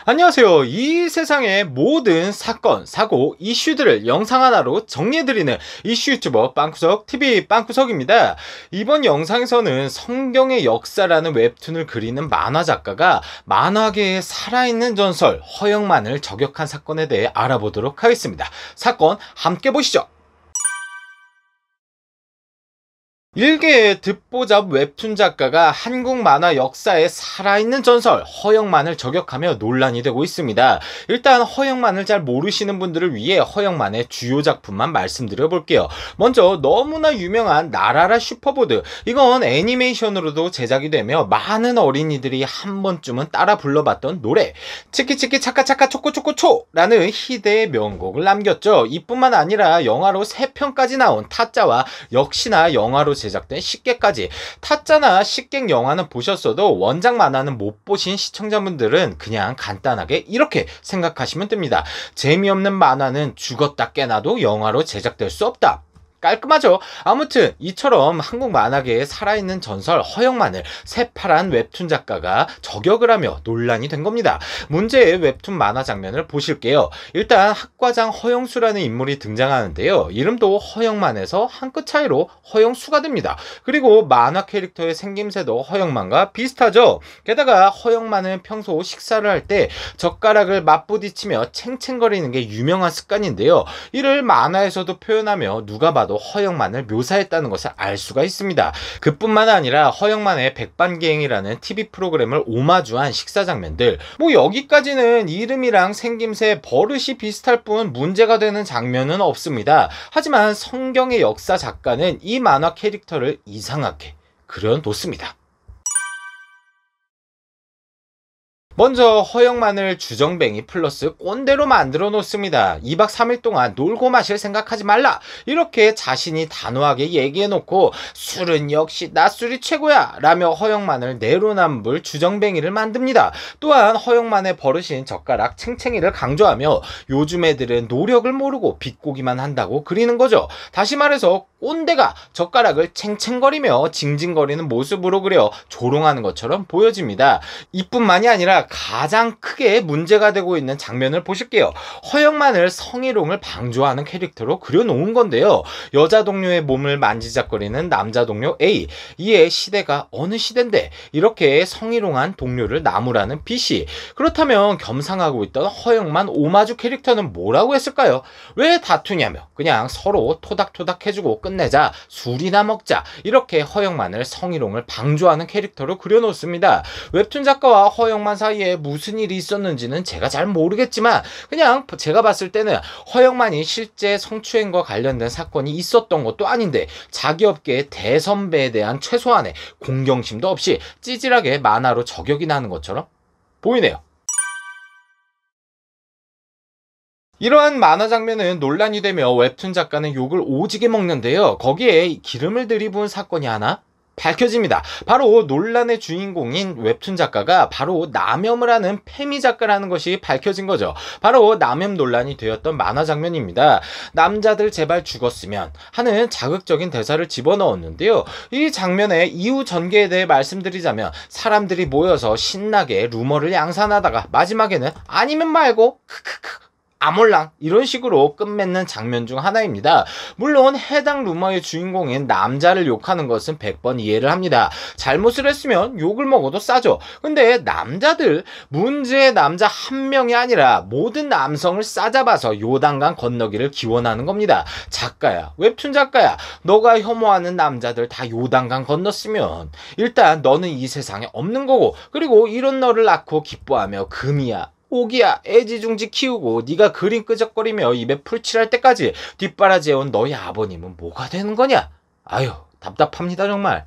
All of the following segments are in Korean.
안녕하세요. 이 세상의 모든 사건, 사고, 이슈들을 영상 하나로 정리해드리는 이슈 유튜버 빵구석TV 빵구석입니다. 이번 영상에서는 성경의 역사라는 웹툰을 그리는 만화 작가가 만화계에 살아있는 전설 허영만을 저격한 사건에 대해 알아보도록 하겠습니다. 사건 함께 보시죠. 일개의 듣보잡 웹툰 작가가 한국 만화 역사에 살아있는 전설 허영만을 저격하며 논란이 되고 있습니다. 일단 허영만을 잘 모르시는 분들을 위해 허영만의 주요 작품만 말씀드려 볼게요. 먼저 너무나 유명한 나라라 슈퍼보드, 이건 애니메이션으로도 제작이 되며 많은 어린이들이 한 번쯤은 따라 불러봤던 노래, 치키치키 차카차카 초코초코초 라는 희대의 명곡을 남겼죠. 이뿐만 아니라 영화로 3편까지 나온 타짜와 역시나 영화로 제작된 식객까지. 타짜나 식객 영화는 보셨어도 원작 만화는 못 보신 시청자분들은 그냥 간단하게 이렇게 생각하시면 됩니다. 재미없는 만화는 죽었다 깨나도 영화로 제작될 수 없다. 깔끔하죠? 아무튼 이처럼 한국 만화계에 살아있는 전설 허영만을 새파란 웹툰 작가가 저격을 하며 논란이 된 겁니다. 문제의 웹툰 만화 장면을 보실게요. 일단 학과장 허영수라는 인물이 등장하는데요. 이름도 허영만에서 한 끗 차이로 허영수가 됩니다. 그리고 만화 캐릭터의 생김새도 허영만과 비슷하죠? 게다가 허영만은 평소 식사를 할 때 젓가락을 맞부딪히며 챙챙거리는 게 유명한 습관인데요. 이를 만화에서도 표현하며 누가 봐도 허영만을 묘사했다는 것을 알 수가 있습니다. 그뿐만 아니라 허영만의 백반기행이라는 TV 프로그램을 오마주한 식사 장면들, 여기까지는 이름이랑 생김새, 버릇이 비슷할 뿐 문제가 되는 장면은 없습니다. 하지만 성경의 역사 작가는 이 만화 캐릭터를 이상하게 그려놓습니다. 먼저 허영만을 주정뱅이 플러스 꼰대로 만들어 놓습니다. 2박 3일 동안 놀고 마실 생각하지 말라, 이렇게 자신이 단호하게 얘기해 놓고 술은 역시 낮술이 최고야 라며 허영만을 내로남불 주정뱅이를 만듭니다. 또한 허영만의 버릇인 젓가락 챙챙이를 강조하며 요즘 애들은 노력을 모르고 비꼬기만 한다고 그리는 거죠. 다시 말해서 꼰대가 젓가락을 챙챙거리며 징징거리는 모습으로 그려 조롱하는 것처럼 보여집니다. 이뿐만이 아니라 가장 크게 문제가 되고 있는 장면을 보실게요. 허영만을 성희롱을 방조하는 캐릭터로 그려놓은 건데요. 여자 동료의 몸을 만지작거리는 남자 동료 A, 이의 시대가 어느 시대인데 이렇게 성희롱한 동료를 나무라는 B씨. 그렇다면 겸상하고 있던 허영만 오마주 캐릭터는 뭐라고 했을까요? 왜 다투냐며 그냥 서로 토닥토닥 해주고 끝내자, 술이나 먹자, 이렇게 허영만을 성희롱을 방조하는 캐릭터로 그려놓습니다. 웹툰 작가와 허영만 사이에 무슨 일이 있었는지는 제가 잘 모르겠지만 그냥 제가 봤을 때는 허영만이 실제 성추행과 관련된 사건이 있었던 것도 아닌데 자기 업계의 대선배에 대한 최소한의 공경심도 없이 찌질하게 만화로 저격이 나는 것처럼 보이네요. 이러한 만화 장면은 논란이 되며 웹툰 작가는 욕을 오지게 먹는데요. 거기에 기름을 들이부은 사건이 하나 밝혀집니다. 바로 논란의 주인공인 웹툰 작가가 바로 남염을 하는 페미 작가라는 것이 밝혀진 거죠. 바로 남염 논란이 되었던 만화 장면입니다. 남자들 제발 죽었으면 하는 자극적인 대사를 집어넣었는데요. 이 장면의 이후 전개에 대해 말씀드리자면 사람들이 모여서 신나게 루머를 양산하다가 마지막에는 아니면 말고 크크크 아몰랑 이런 식으로 끝맺는 장면 중 하나입니다. 물론 해당 루머의 주인공인 남자를 욕하는 것은 100번 이해를 합니다. 잘못을 했으면 욕을 먹어도 싸죠. 근데 남자들, 문제의 남자 한 명이 아니라 모든 남성을 싸잡아서 요단강 건너기를 기원하는 겁니다. 작가야, 웹툰 작가야, 너가 혐오하는 남자들 다 요단강 건넜으면 일단 너는 이 세상에 없는 거고, 그리고 이런 너를 낳고 기뻐하며 금이야 오기야 애지중지 키우고 네가 그림 끄적거리며 입에 풀칠할 때까지 뒷바라지해온 너희 아버님은 뭐가 되는 거냐? 아유, 답답합니다 정말.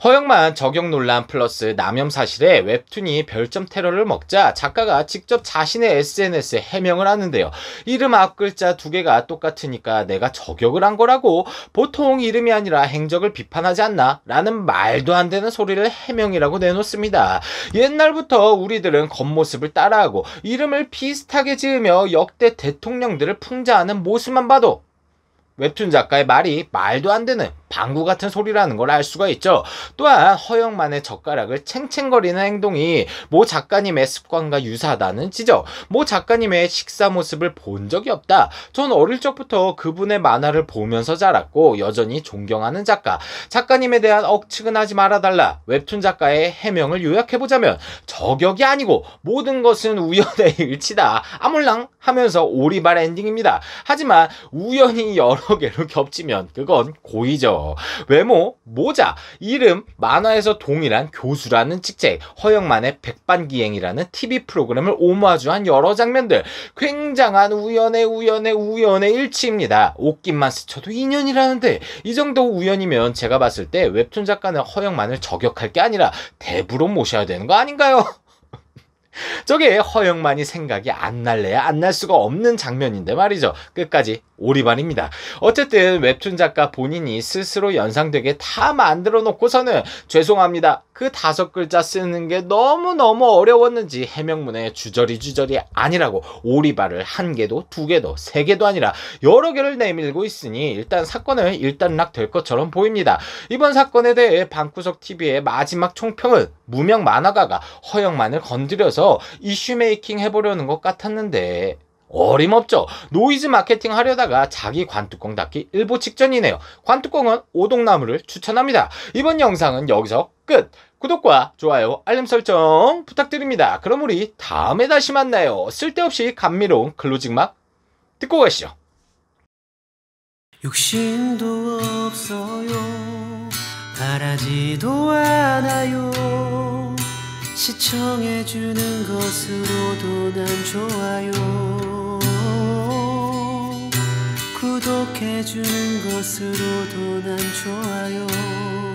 허영만 저격 논란 플러스 남염 사실에 웹툰이 별점 테러를 먹자 작가가 직접 자신의 SNS에 해명을 하는데요. 이름 앞글자 2개가 똑같으니까 내가 저격을 한 거라고, 보통 이름이 아니라 행적을 비판하지 않나? 라는 말도 안 되는 소리를 해명이라고 내놓습니다. 옛날부터 우리들은 겉모습을 따라하고 이름을 비슷하게 지으며 역대 대통령들을 풍자하는 모습만 봐도 웹툰 작가의 말이 말도 안 되는 방구 같은 소리라는 걸 알 수가 있죠. 또한 허영만의 젓가락을 챙챙거리는 행동이 모 작가님의 습관과 유사하다는 지적. 모 작가님의 식사 모습을 본 적이 없다. 전 어릴 적부터 그분의 만화를 보면서 자랐고 여전히 존경하는 작가. 작가님에 대한 억측은 하지 말아달라. 웹툰 작가의 해명을 요약해보자면 저격이 아니고 모든 것은 우연의 일치다. 아몰랑 하면서 오리발 엔딩입니다. 하지만 우연히 여러 개로 겹치면 그건 고의죠. 외모, 모자, 이름, 만화에서 동일한 교수라는 직책, 허영만의 백반기행이라는 TV 프로그램을 오마주한 여러 장면들, 굉장한 우연의 일치입니다. 옷깃만 스쳐도 인연이라는데 이 정도 우연이면 제가 봤을 때 웹툰 작가는 허영만을 저격할 게 아니라 대부로 모셔야 되는 거 아닌가요? 저게 허영만이 생각이 안 날래야 안 날 수가 없는 장면인데 말이죠. 끝까지 오리발입니다. 어쨌든 웹툰 작가 본인이 스스로 연상되게 다 만들어 놓고서는 죄송합니다. 그 5글자 쓰는 게 너무너무 어려웠는지 해명문에 주저리 아니라고 오리발을 1개도 2개도 3개도 아니라 여러 개를 내밀고 있으니 일단 사건은 일단락 될 것처럼 보입니다. 이번 사건에 대해 방구석TV의 마지막 총평은 무명 만화가가 허영만을 건드려서 이슈 메이킹 해보려는 것 같았는데 어림없죠. 노이즈 마케팅 하려다가 자기 관뚜껑 닫기 일보 직전이네요. 관뚜껑은 오동나무를 추천합니다. 이번 영상은 여기서 끝! 구독과 좋아요, 알림 설정 부탁드립니다. 그럼 우리 다음에 다시 만나요. 쓸데없이 감미로운 클로징막 듣고 가시죠. 욕심도 없어요. 바라지도 않아요. 시청해주는 것으로도 난 좋아요. 구독해주는 것으로도 난 좋아요.